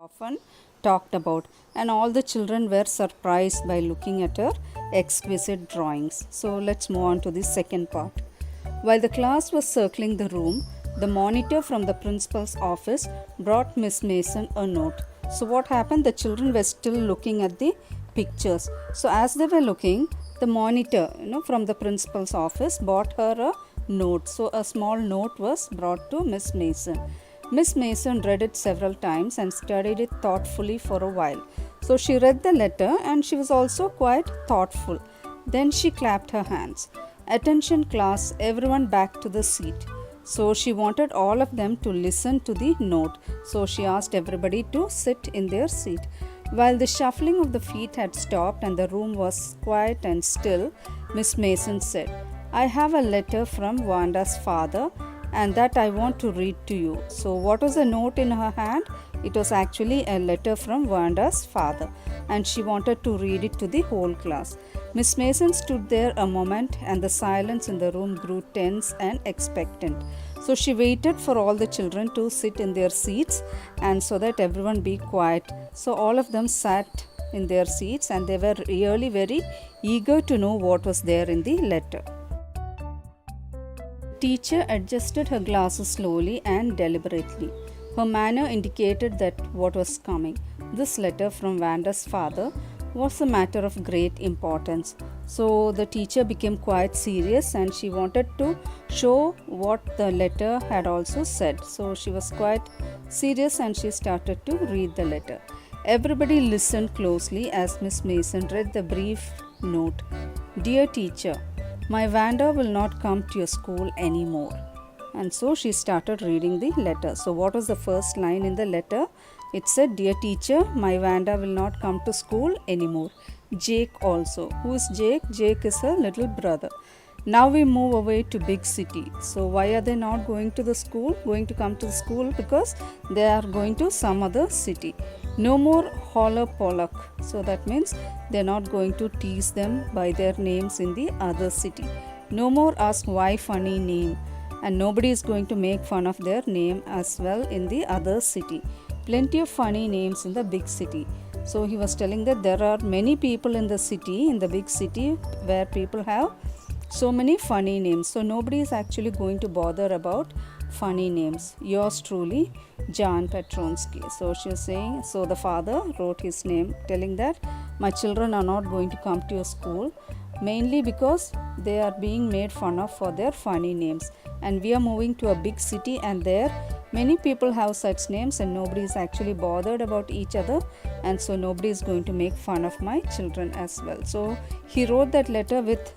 often talked about, and all the children were surprised by looking at her exquisite drawings. So let's move on to the second part. While the class was circling the room, the monitor from the principal's office brought Miss Mason a note. So what happened? The children were still looking at the pictures. So as they were looking, the monitor, from the principal's office brought her a note. So a small note was brought to Miss Mason. Miss Mason read it several times and studied it thoughtfully for a while. So she read the letter and she was also quite thoughtful. Then she clapped her hands. Attention class, everyone back to the seat. So she wanted all of them to listen to the note. So she asked everybody to sit in their seat. While the shuffling of the feet had stopped and the room was quiet and still, Miss Mason said, "I have a letter from Wanda's father and that I want to read to you." So what was the note in her hand? It was actually a letter from Wanda's father, and she wanted to read it to the whole class. Miss Mason stood there a moment and the silence in the room grew tense and expectant. So she waited for all the children to sit in their seats and so that everyone be quiet. So all of them sat in their seats and they were really very eager to know what was there in the letter. Teacher adjusted her glasses slowly and deliberately. Her manner indicated that what was coming. This letter from Wanda's father was a matter of great importance. So the teacher became quite serious and she wanted to show what the letter had also said. So she was quite serious and she started to read the letter. Everybody listened closely as Miss Mason read the brief note. "Dear teacher, my Wanda will not come to your school anymore." And so she started reading the letter. So what was the first line in the letter? It said, "Dear teacher, my Wanda will not come to school anymore. Jake also." Who is Jake? Jake is her little brother. Now we move away to big city. So why are they not going to the school? Going to come to the school because they are going to some other city. No more holler Pollock. So that means they're not going to tease them by their names in the other city. No more ask why funny name. And nobody is going to make fun of their name as well in the other city. Plenty of funny names in the big city. So he was telling that there are many people in the city, in the big city, where people have so many funny names. So nobody is actually going to bother about funny names. Yours truly, Wanda Petronski. So she was saying, so the father wrote his name, telling that my children are not going to come to your school, mainly because they are being made fun of for their funny names. And we are moving to a big city and there many people have such names and nobody is actually bothered about each other, and so nobody is going to make fun of my children as well. So he wrote that letter with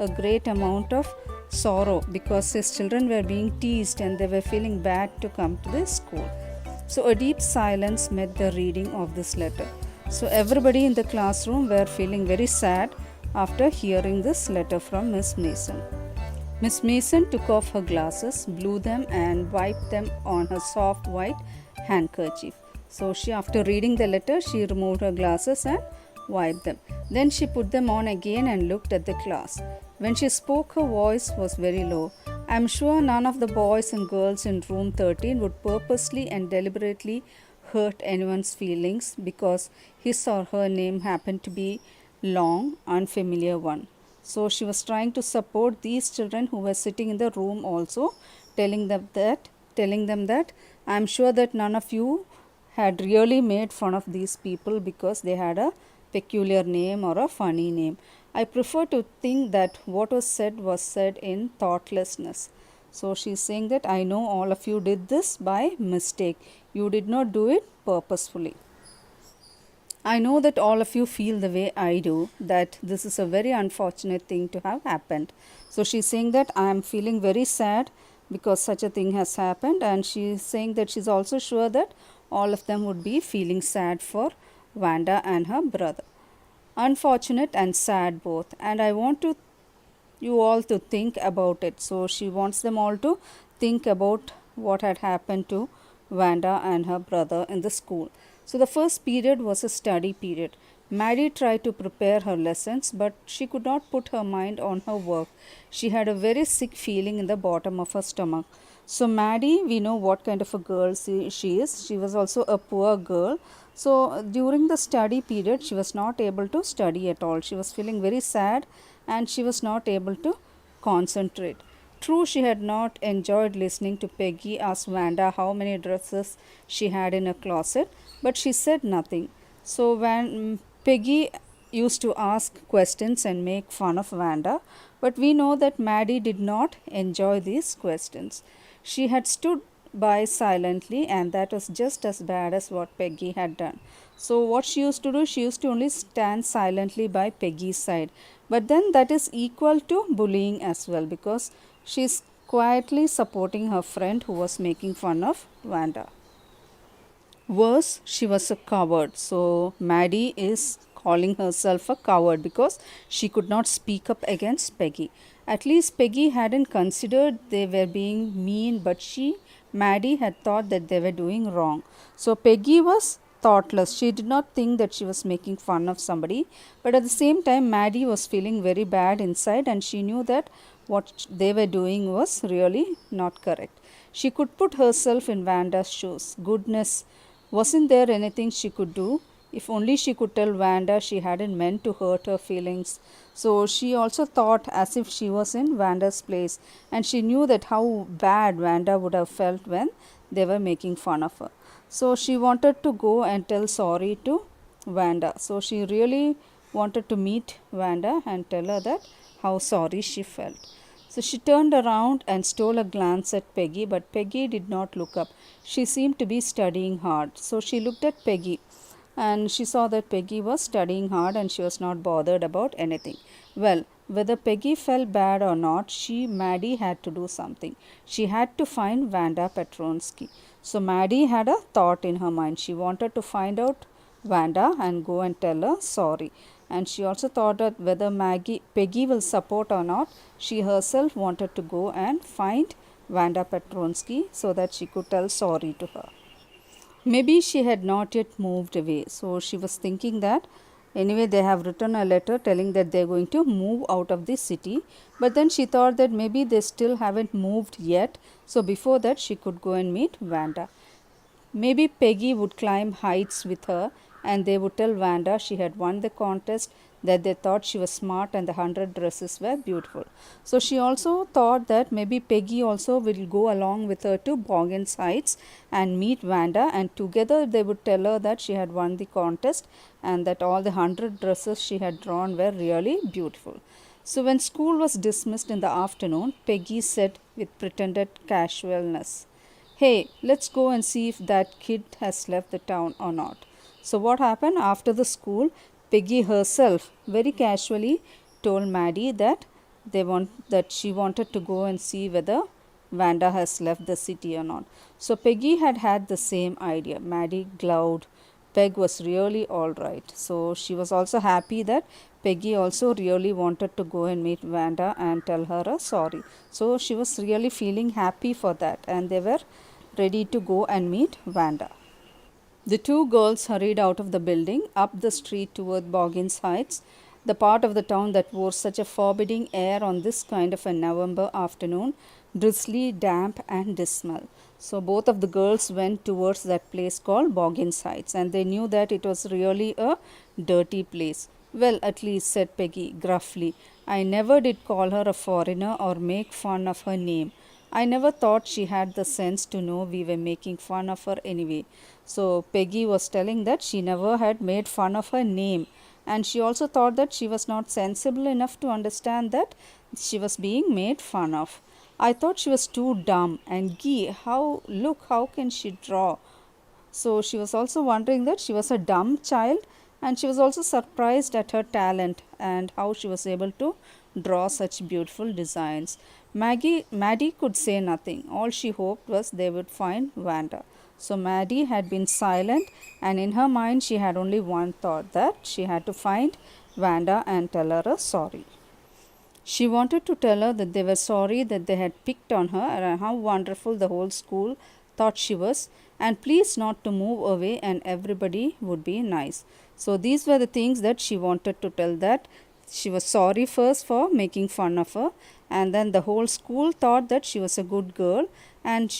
a great amount of sorrow because his children were being teased and they were feeling bad to come to this school. So a deep silence met the reading of this letter. So everybody in the classroom were feeling very sad after hearing this letter from Miss Mason. Miss Mason took off her glasses, blew them and wiped them on her soft white handkerchief. So after reading the letter, she removed her glasses and wiped them. Then she put them on again and looked at the class. When she spoke, her voice was very low. "I'm sure none of the boys and girls in room 13 would purposely and deliberately hurt anyone's feelings because his or her name happened to be long, unfamiliar one." So she was trying to support these children who were sitting in the room also, telling them that "I'm sure that none of you had really made fun of these people because they had a peculiar name or a funny name. I prefer to think that what was said in thoughtlessness." So she's saying that I know all of you did this by mistake. You did not do it purposefully. I know that all of you feel the way I do, that this is a very unfortunate thing to have happened. So she's saying that I am feeling very sad because such a thing has happened, and she's saying that she's also sure that all of them would be feeling sad for Wanda and her brother. Unfortunate and sad both, and I want you all to think about it. So she wants them all to think about what had happened to Wanda and her brother in the school. So the first period was a study period. Maddie tried to prepare her lessons, but she could not put her mind on her work. She had a very sick feeling in the bottom of her stomach. So Maddie, we know what kind of a girl she is. She was also a poor girl. So during the study period, she was not able to study at all. She was feeling very sad and she was not able to concentrate. True, she had not enjoyed listening to Peggy ask Wanda how many dresses she had in her closet, but she said nothing. So when Peggy used to ask questions and make fun of Wanda, but we know that Maddie did not enjoy these questions. She had stood by silently, and that was just as bad as what Peggy had done. So, what she used to do, she used to only stand silently by Peggy's side. But then that is equal to bullying as well, because she's quietly supporting her friend who was making fun of Wanda. Worse, she was a coward. So Maddie is calling herself a coward because she could not speak up against Peggy. At least Peggy hadn't considered they were being mean, but Maddie, had thought that they were doing wrong. So Peggy was thoughtless. She did not think that she was making fun of somebody, but at the same time, Maddie was feeling very bad inside and she knew that what they were doing was really not correct. She could put herself in Vanda's shoes. Goodness, wasn't there anything she could do? If only she could tell Wanda she hadn't meant to hurt her feelings. So she also thought as if she was in Wanda's place, and she knew that how bad Wanda would have felt when they were making fun of her. So she wanted to go and tell sorry to Wanda. So she really wanted to meet Wanda and tell her that how sorry she felt. So she turned around and stole a glance at Peggy, but Peggy did not look up. She seemed to be studying hard. So she looked at Peggy and she saw that Peggy was studying hard and she was not bothered about anything. Well, whether Peggy felt bad or not, Maddie had to do something. She had to find Wanda Petronski. So Maddie had a thought in her mind. She wanted to find out Wanda and go and tell her sorry. And she also thought that whether Peggy will support or not, she herself wanted to go and find Wanda Petronski so that she could tell sorry to her. Maybe she had not yet moved away, so she was thinking that anyway they have written a letter telling that they are going to move out of the city, but then she thought that maybe they still haven't moved yet, so before that she could go and meet Wanda. Maybe Peggy would climb heights with her and they would tell Wanda she had won the contest, that they thought she was smart and the 100 dresses were beautiful. So she also thought that maybe Peggy also will go along with her to Boggins Heights and meet Wanda, and together they would tell her that she had won the contest and that all the 100 dresses she had drawn were really beautiful. So when school was dismissed in the afternoon, Peggy said with pretended casualness, "Hey, let's go and see if that kid has left the town or not." So what happened after the school? Peggy herself very casually told Maddie that she wanted to go and see whether Wanda has left the city or not. So Peggy had the same idea. Maddie glowed. Peg was really all right. So she was also happy that Peggy also really wanted to go and meet Wanda and tell her a sorry. So she was really feeling happy for that, and they were ready to go and meet Wanda. The two girls hurried out of the building, up the street toward Boggins Heights, the part of the town that wore such a forbidding air on this kind of a November afternoon, drizzly, damp, and dismal. So both of the girls went towards that place called Boggins Heights, and they knew that it was really a dirty place. "Well, at least," said Peggy gruffly, "I never did call her a foreigner or make fun of her name. I never thought she had the sense to know we were making fun of her anyway." So Peggy was telling that she never had made fun of her name, and she also thought that she was not sensible enough to understand that she was being made fun of. "I thought she was too dumb, and gee, how can she draw?" So she was also wondering that she was a dumb child, and she was also surprised at her talent and how she was able to draw such beautiful designs. Maddie could say nothing. All she hoped was they would find Wanda. So Maddie had been silent, and in her mind she had only one thought, that she had to find Wanda and tell her a sorry. She wanted to tell her that they were sorry that they had picked on her and how wonderful the whole school thought she was, and please not to move away and everybody would be nice. So these were the things that she wanted to tell, that she was sorry first for making fun of her, and then the whole school thought that she was a good girl, and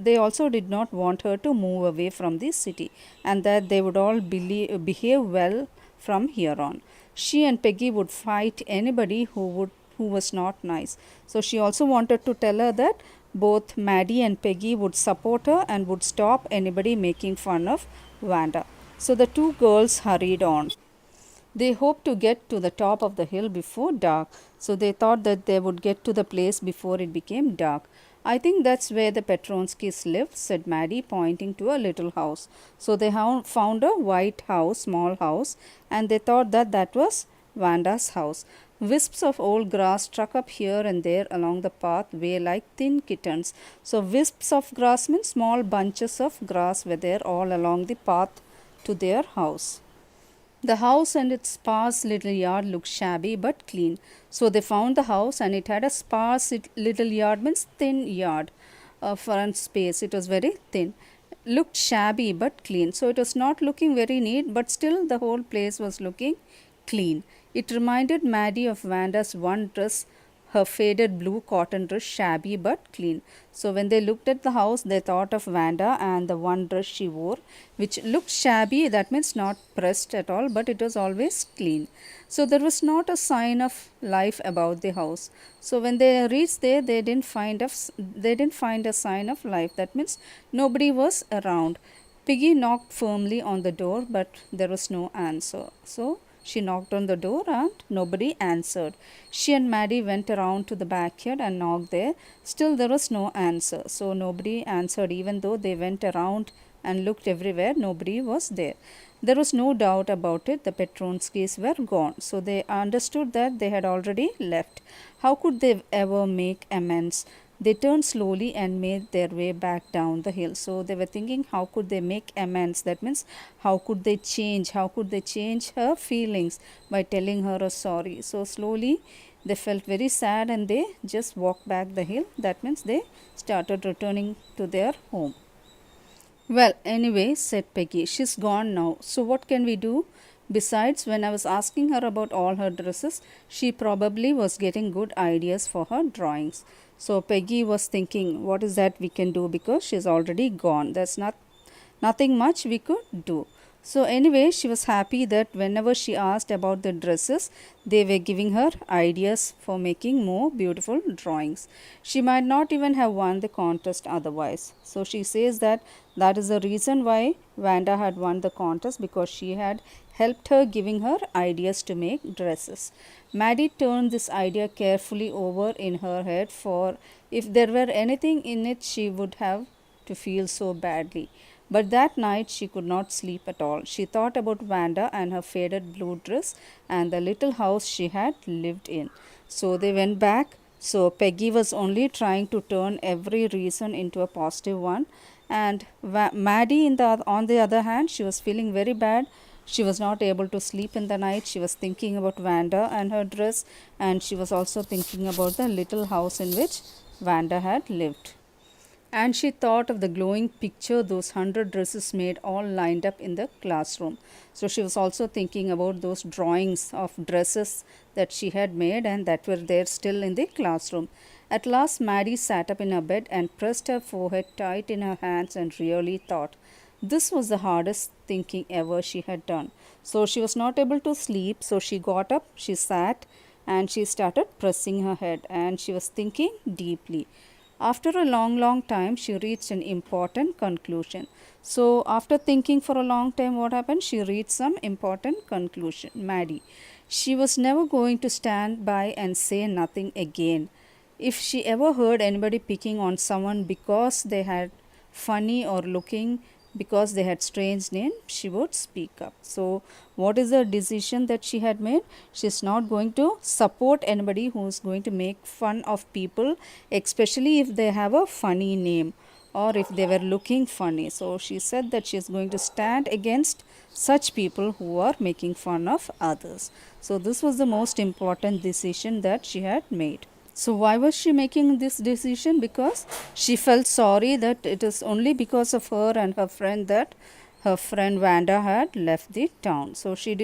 they also did not want her to move away from the city, and that they would all behave well from here on. She and Peggy would fight anybody who was not nice. So she also wanted to tell her that both Maddie and Peggy would support her and would stop anybody making fun of Wanda. So the two girls hurried on. They hoped to get to the top of the hill before dark, so they thought that they would get to the place before it became dark. I think that's where the Petronskis lived, said Maddie, pointing to a little house. So they found a white house, small house, and they thought that that was Wanda's house. Wisps of old grass struck up here and there along the pathway like thin kittens. So wisps of grass means small bunches of grass were there all along the path to their house. The house and its sparse little yard looked shabby but clean. So they found the house, and it had a sparse little yard, means thin yard, front space. It was very thin. Looked shabby but clean. So it was not looking very neat, but still the whole place was looking clean. It reminded Maddie of Wanda's one dress, her faded blue cotton dress, shabby but clean. So when they looked at the house, they thought of Wanda and the one dress she wore, which looked shabby, that means not pressed at all, but it was always clean. So there was not a sign of life about the house. So when they reached there, they didn't find a sign of life. That means nobody was around. Peggy knocked firmly on the door, but there was no answer. So she knocked on the door and nobody answered. She and Maddie went around to the backyard and knocked there. Still there was no answer. So nobody answered, even though they went around and looked everywhere, nobody was there. There was no doubt about it, the Petronskis were gone. So they understood that they had already left. How could they ever make amends? They turned slowly and made their way back down the hill. So they were thinking, how could they make amends? That means, how could they change? How could they change her feelings by telling her a sorry? So slowly they felt very sad and they just walked back the hill. That means they started returning to their home. Well, anyway, said Peggy, she's gone now. So what can we do? Besides, when I was asking her about all her dresses, she probably was getting good ideas for her drawings. So Peggy was thinking, what is that we can do, because she's already gone. There's nothing much we could do. So anyway, she was happy that whenever she asked about the dresses, they were giving her ideas for making more beautiful drawings. She might not even have won the contest otherwise. So she says that is the reason why Wanda had won the contest, because she had helped her, giving her ideas to make dresses. Maddie turned this idea carefully over in her head, for if there were anything in it, she would have to feel so badly. But that night she could not sleep at all. She thought about Wanda and her faded blue dress and the little house she had lived in. So they went back. So Peggy was only trying to turn every reason into a positive one. And Maddie, on the other hand, she was feeling very bad. She was not able to sleep in the night. She was thinking about Wanda and her dress, and she was also thinking about the little house in which Wanda had lived. And she thought of the glowing picture those 100 dresses made all lined up in the classroom. So she was also thinking about those drawings of dresses that she had made and that were there still in the classroom. At last Maddie sat up in her bed and pressed her forehead tight in her hands and really thought. This was the hardest thinking ever she had done. So she was not able to sleep. So she got up, she sat, and she started pressing her head, and she was thinking deeply. After a long time, she reached an important conclusion. So after thinking for a long time, what happened? She reached some important conclusion. Maddie, she was never going to stand by and say nothing again. If she ever heard anybody picking on someone because they had funny or looking, because they had strange name, she would speak up. So what is the decision that she had made? She's not going to support anybody who's going to make fun of people, especially if they have a funny name or if they were looking funny. So she said that she's going to stand against such people who are making fun of others. So this was the most important decision that she had made. So why was she making this decision? Because she felt sorry that it is only because of her and her friend that her friend Wanda had left the town. So she did